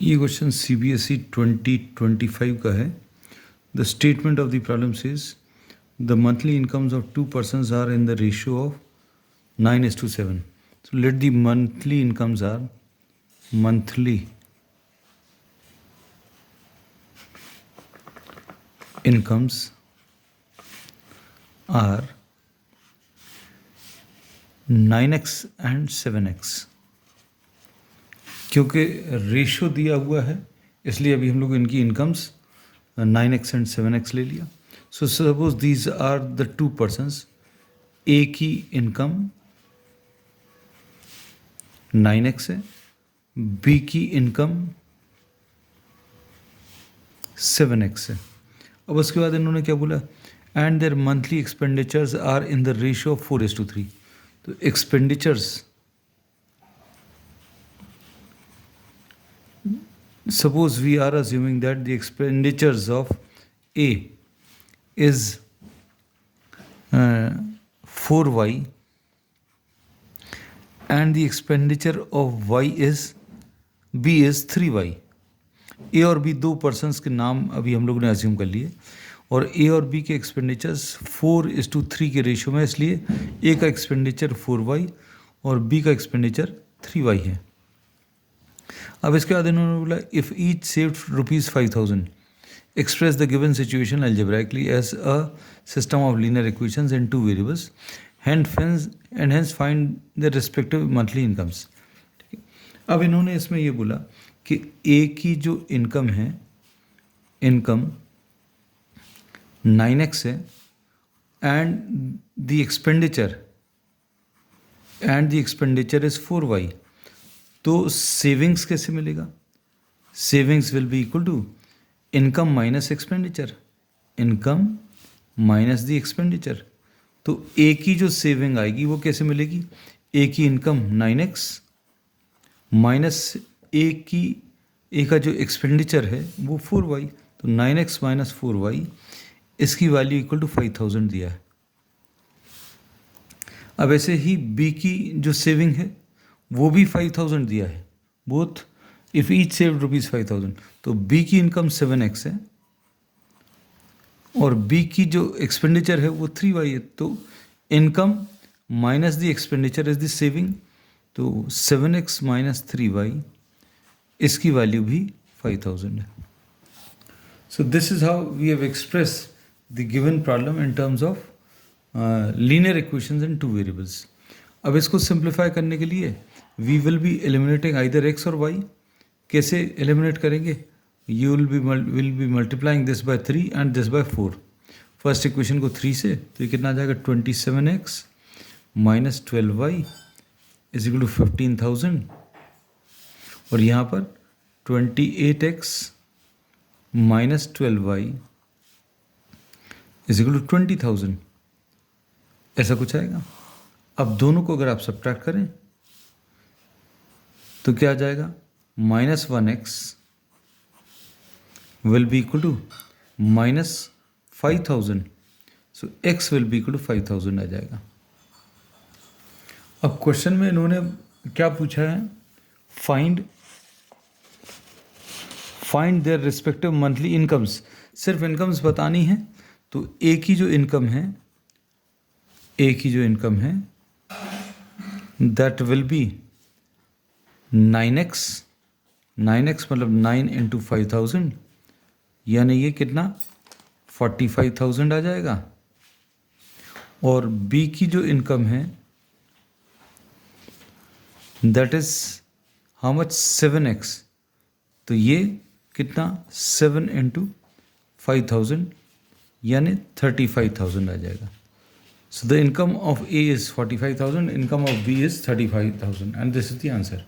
ये question CBSE 2025 का है. The statement of the problem says the monthly incomes of two persons are in the ratio of 9:7. So let the monthly incomes are monthly incomes are 9x and 7x. क्योंकि ratio दिया हुआ है इसलिए अभी हम लोग इनकी इनकम्स 9x एंड 7x ले लिया. So suppose these are the two persons. A की इनकम 9x है, बी की इनकम 7x है. अब उसके बाद इन्होंने क्या बोला, and their monthly expenditures are in the ratio of 4:3. तो expenditures, suppose we are assuming that the expenditures of A is 4y and the expenditure of y is B is 3y. A और B दो persons के नाम अभी हम लोग ने assume कर लिए और A और B के एक्सपेंडिचर्स 4:3 के रेशियो में, इसलिए A का एक्सपेंडिचर 4y और B का एक्सपेंडिचर 3y है. अब इसके बाद इन्होंने बोला if each saved ₹5,000 express the given situation algebraically as a system of linear equations in two variables hence find the respective monthly incomes. ठीक है. अब इन्होंने इसमें ये बोला कि ए की जो इनकम है, इनकम 9x है and the expenditure is 4y. तो सेविंग्स कैसे मिलेगा? Savings will be equal to income minus expenditure, income minus the expenditure. तो ए की जो सेविंग आएगी वो कैसे मिलेगी? ए की इनकम 9x माइनस ए का जो एक्सपेंडिचर है वो 4y. तो 9x माइनस 4y, इसकी वैल्यू इक्वल टू 5,000 दिया है. अब ऐसे ही बी की जो सेविंग है वो भी 5,000 दिया है. Both if each saved ₹5,000. तो बी की इनकम 7x है और बी की जो एक्सपेंडिचर है वो 3y है. तो income minus the expenditure is the saving. तो 7x माइनस 3y, इसकी वैल्यू भी 5,000 है. So this is how we have express the given problem in terms of linear equations in two variables. अब इसको सिंप्लीफाई करने के लिए we will be eliminating either x और y. कैसे एलिमिनेट करेंगे? You will be multiplying this by 3 and this by 4. First equation को 3 से, तो ये कितना आ जाएगा? 27x minus 12y is equal to 15,000 और यहाँ पर 28x minus 12y is equal to 20,000. ऐसा कुछ आएगा. अब दोनों को अगर आप सब्ट्रैक्ट करें तो क्या आ जाएगा? Minus 1x will be equal to minus 5,000. So x will be equal to 5,000 आ जाएगा. अब क्वेश्चन में इन्होंने क्या पूछा है? Find their respective monthly incomes. सिर्फ इनकम्स बतानी है. तो ए की जो इनकम है दैट विल बी 9x मतलब 9 इंटू 5,000, यानी ये कितना? 45,000 आ जाएगा. और बी की जो इनकम है that is how much? 7x. तो ये कितना? 7 इंटू 5,000 यानी 35,000 आ जाएगा. So the income of A is 45,000, income of B is 35,000, and this is the answer.